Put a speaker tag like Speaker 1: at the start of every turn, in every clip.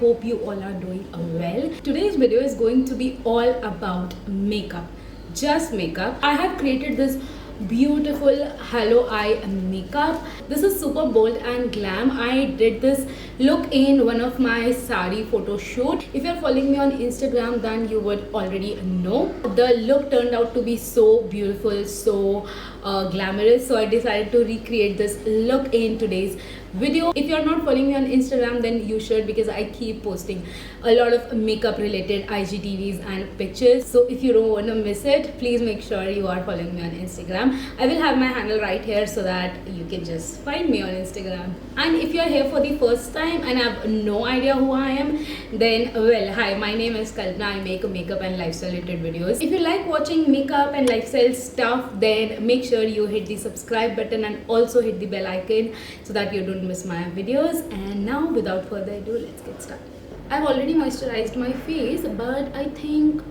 Speaker 1: hope you all are doing well. Today's video is going to be all about makeup, just makeup. I have created this beautiful halo eye makeup. This is super bold and glam. I did this look in one of my sari photo shoot. If you're following me on Instagram, then you would already know. The look turned out to be so beautiful, so glamorous, so I decided to recreate this look in today's video. If you're not following me on Instagram, then you should, because I keep posting a lot of makeup related IGTVs and pictures. So if you don't want to miss it, please make sure you are following me on Instagram. I will have my handle right here so that you can just find me on Instagram. And if you're here for the first time and have no idea who I am, then well, hi, my name is Kalpana. I make makeup and lifestyle related videos. If you like watching makeup and lifestyle stuff, then make sure you hit the subscribe button and also hit the bell icon so that you don't miss my videos. And now without further ado, let's get started. I've already moisturized my face, but I think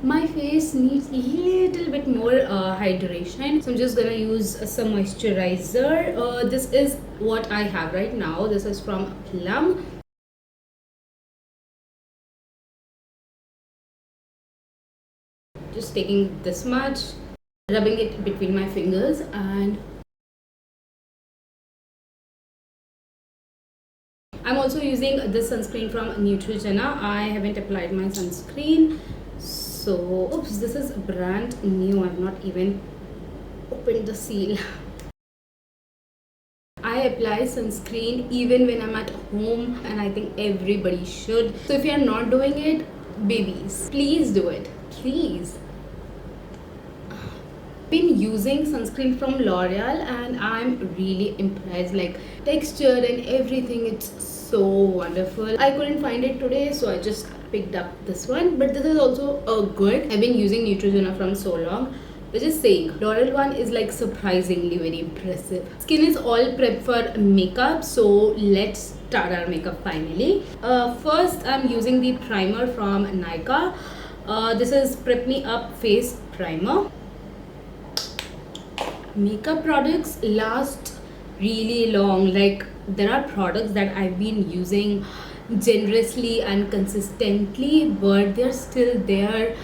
Speaker 1: my face needs a little bit more hydration, so I'm just gonna use some moisturizer. This is what I have right now. This is from Plum. Just taking this much, rubbing it between my fingers, and I'm also using this sunscreen from Neutrogena. I haven't applied my sunscreen, so oops, this is brand new. I've not even opened the seal. I apply sunscreen even when I'm at home, and I think everybody should. So if you're not doing it, babies, please do it, please. Been using sunscreen from L'Oreal and I'm really impressed, like texture and everything, it's so wonderful. I couldn't find it today, so I just picked up this one, but this is also good. I've been using Neutrogena from so long. But just saying, L'Oreal one is like surprisingly very impressive. Skin is all prepped for makeup, so let's start our makeup finally. First I'm using the primer from Nykaa. This is Prep Me Up Face Primer. Makeup products last really long. Like, there are products that I've been using generously and consistently, but they're still there,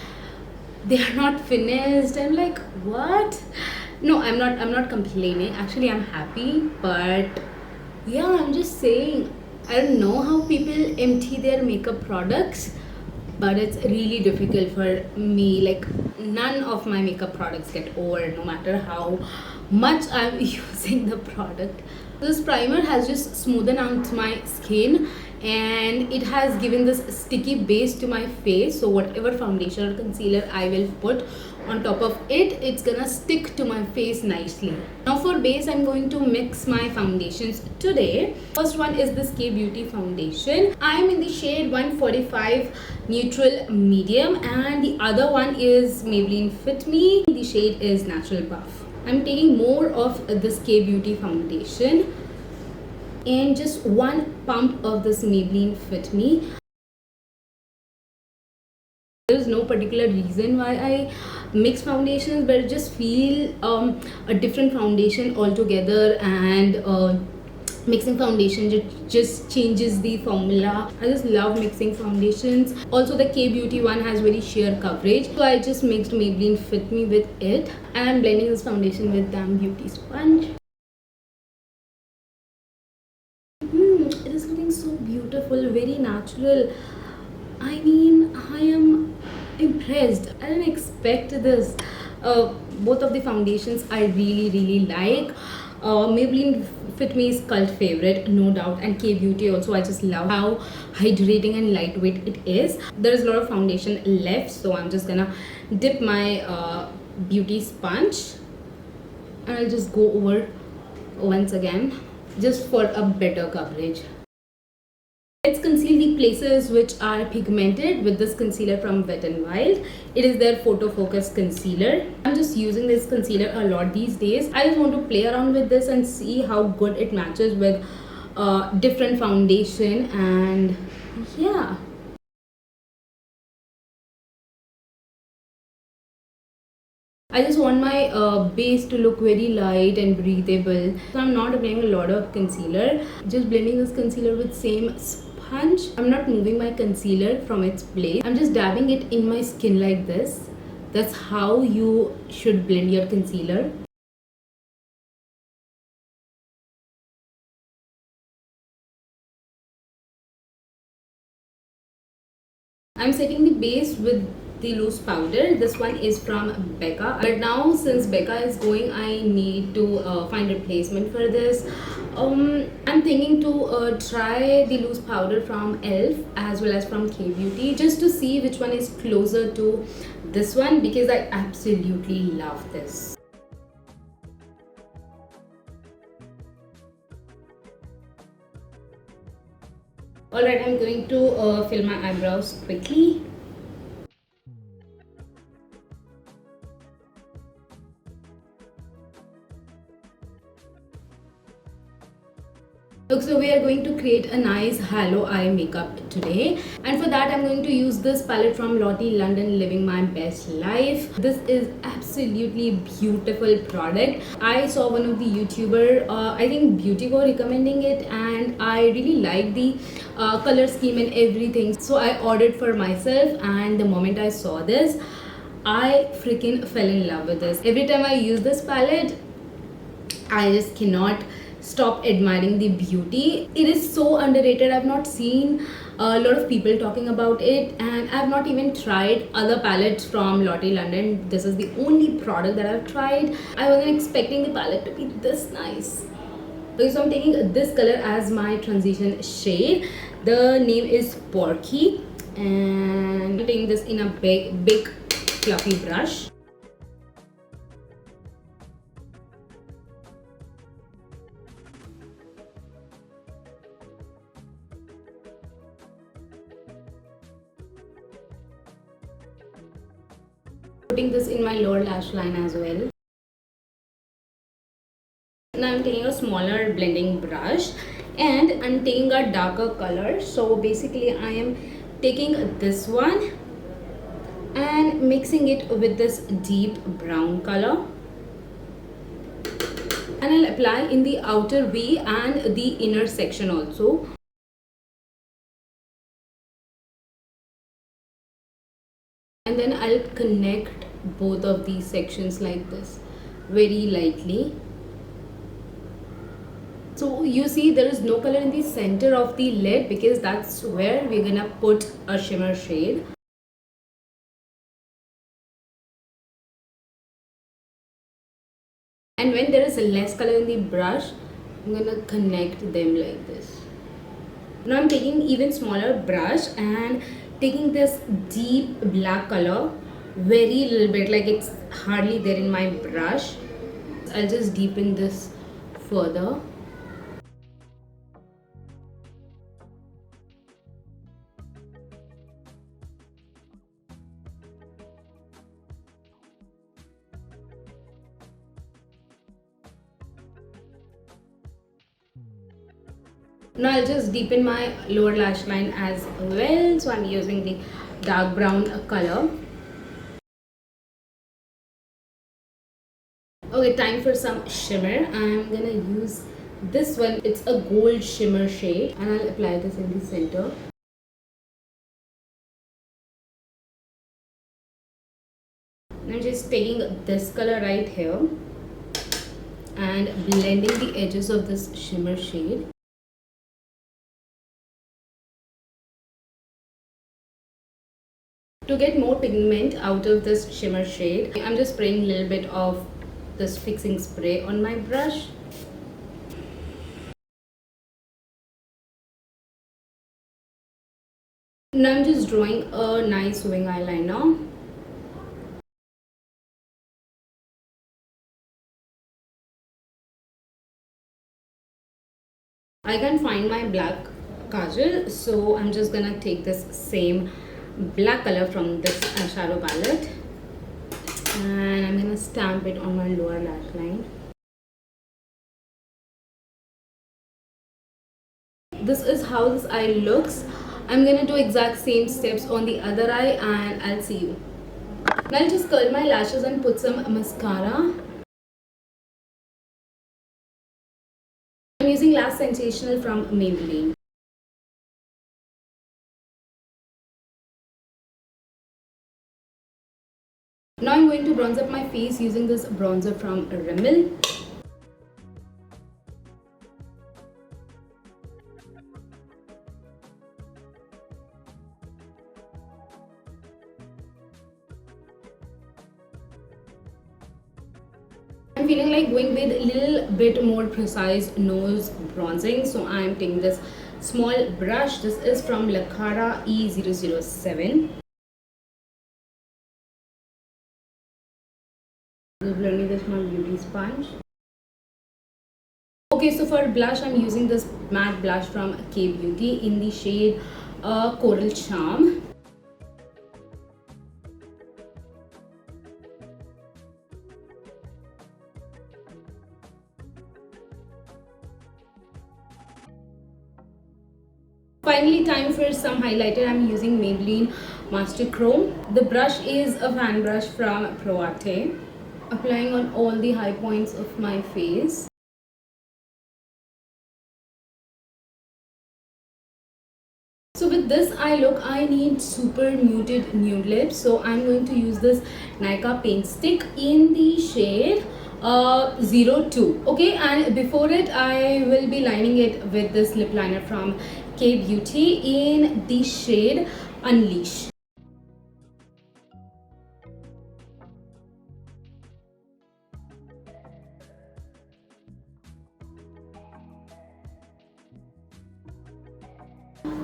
Speaker 1: they are not finished. I'm like, what? No, I'm not complaining, actually I'm happy, but yeah, I'm just saying, I don't know how people empty their makeup products, but it's really difficult for me. Like, none of my makeup products get over, no matter how much I'm using the product. This primer has just smoothened out my skin, and it has given this sticky base to my face, so whatever foundation or concealer I will put on top of it, it's gonna stick to my face nicely. Now for base, I'm going to mix my foundations today. First one is this K Beauty foundation. I'm in the shade 145 neutral medium, and the other one is Maybelline Fit Me. The shade is Natural Buff. I'm taking more of this K Beauty foundation and just one pump of this Maybelline Fit Me. There's no particular reason why I mix foundations, but I just feel a different foundation altogether, and mixing foundation just changes the formula. I just love mixing foundations. Also, the K Beauty one has very sheer coverage, so I just mixed Maybelline Fit Me with it, and I'm blending this foundation with Damn Beauty sponge. It is looking so beautiful, very natural. I mean, I am impressed. I didn't expect this. Both of the foundations I really like. Maybelline Fit Me is cult favorite, no doubt, and K Beauty also. I just love how hydrating and lightweight it is. There's a lot of foundation left, so I'm just gonna dip my beauty sponge, and I'll just go over once again just for a better coverage. Let's conceal the places which are pigmented with this concealer from Wet n Wild. It is their Photo Focus concealer. I'm just using this concealer a lot these days. I just want to play around with this and see how good it matches with different foundation, and yeah. I just want my base to look very light and breathable. So I'm not applying a lot of concealer. Just blending this concealer with same punch. I'm not moving my concealer from its place. I'm just dabbing it in my skin like this. That's how you should blend your concealer. I'm setting the base with the loose powder. This one is from Becca, but now since Becca is going, I need to find a replacement for this. I'm thinking to try the loose powder from ELF as well as from K Beauty, just to see which one is closer to this one, because I absolutely love this. Alright, I'm going to fill my eyebrows quickly. So we are going to create a nice halo eye makeup today, and for that I'm going to use this palette from Lottie London, Living My Best Life. This is absolutely beautiful product. I saw one of the YouTuber, I think Beautyco, recommending it, and I really like the color scheme and everything, so I ordered for myself, and the moment I saw this, I freaking fell in love with this. Every time I use this palette, I just cannot stop admiring the beauty. It is so underrated. I've not seen a lot of people talking about it, and I've not even tried other palettes from Lottie London. This is the only product that I've tried. I wasn't expecting the palette to be this nice. So I'm taking this color as my transition shade. The name is Porky, and I'm taking this in a big fluffy brush. Putting this in my lower lash line as well. Now I'm taking a smaller blending brush and I'm taking a darker color. So basically I am taking this one and mixing it with this deep brown color, and I'll apply in the outer V and the inner section also. And then I'll connect both of these sections like this, very lightly. So you see there is no color in the center of the lid, because that's where we're gonna put a shimmer shade. And when there is less color in the brush, I'm gonna connect them like this. Now I'm taking even smaller brush and taking this deep black color, very little bit, like it's hardly there in my brush. I'll just deepen this further. Now I'll just deepen my lower lash line as well. So I'm using the dark brown color. Okay, time for some shimmer. I'm gonna use this one. It's a gold shimmer shade, and I'll apply this in the center. I'm just taking this color right here and blending the edges of this shimmer shade. To get more pigment out of this shimmer shade, I'm just spraying a little bit of this fixing spray on my brush. Now I'm just drawing a nice wing eyeliner. I can't find my black kajal, so I'm just gonna take this same black color from this eyeshadow palette, and I'm gonna stamp it on my lower lash line. This is how this eye looks. I'm gonna do exact same steps on the other eye, and I'll see you. Now I'll just curl my lashes and put some mascara. I'm using Lash Sensational from Maybelline. Now I'm going to bronze up my face using this bronzer from Rimmel. I'm feeling like going with a little bit more precise nose bronzing, so I'm taking this small brush. This is from Lakara E007. Blending this small beauty sponge. Okay, so for blush, I'm using this matte blush from K Beauty in the shade Coral Charm. Finally, time for some highlighter. I'm using Maybelline Master Chrome. The brush is a fan brush from Pro Arte. Applying on all the high points of my face. So with this eye look, I need super muted nude lips. So I'm going to use this Nykaa paint stick in the shade 02. Okay, and before it, I will be lining it with this lip liner from K Beauty in the shade Unleash.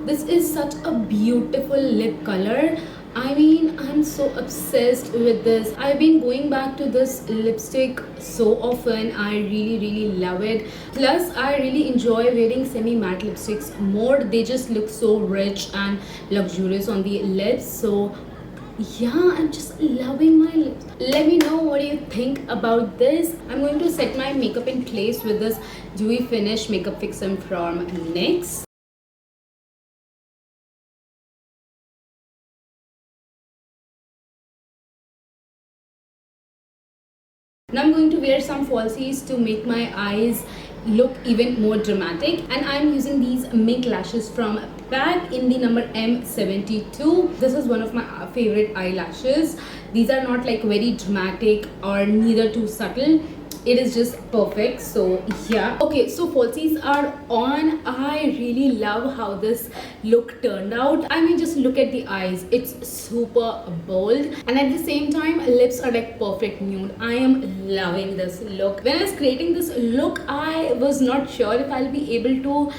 Speaker 1: This is such a beautiful lip color. I mean, I'm so obsessed with this. I've been going back to this lipstick so often. I really love it. Plus, I really enjoy wearing semi-matte lipsticks more. They just look so rich and luxurious on the lips. So yeah, I'm just loving my lips. Let me know what you think about this. I'm going to set my makeup in place with this Dewy Finish Makeup Fixer from NYX. Now I'm going to wear some falsies to make my eyes look even more dramatic, and I'm using these mink lashes from PAC in the number M72. This is one of my favorite eyelashes. These are not like very dramatic or neither too subtle. It is just perfect. So yeah, okay, so falsies are on. I really love how this look turned out. I mean, just look at the eyes. It's super bold, and at the same time lips are like perfect nude. I am loving this look. When I was creating this look, I was not sure if I'll be able to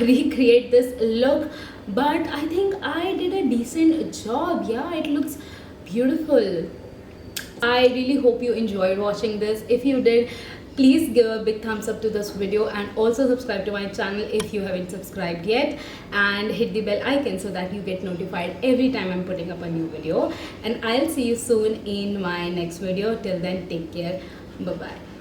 Speaker 1: recreate this look, but I think I did a decent job. Yeah, it looks beautiful. I really hope you enjoyed watching this. If you did, please give a big thumbs up to this video and also subscribe to my channel if you haven't subscribed yet, and hit the bell icon so that you get notified every time I'm putting up a new video. And I'll see you soon in my next video. Till then, take care. Bye bye.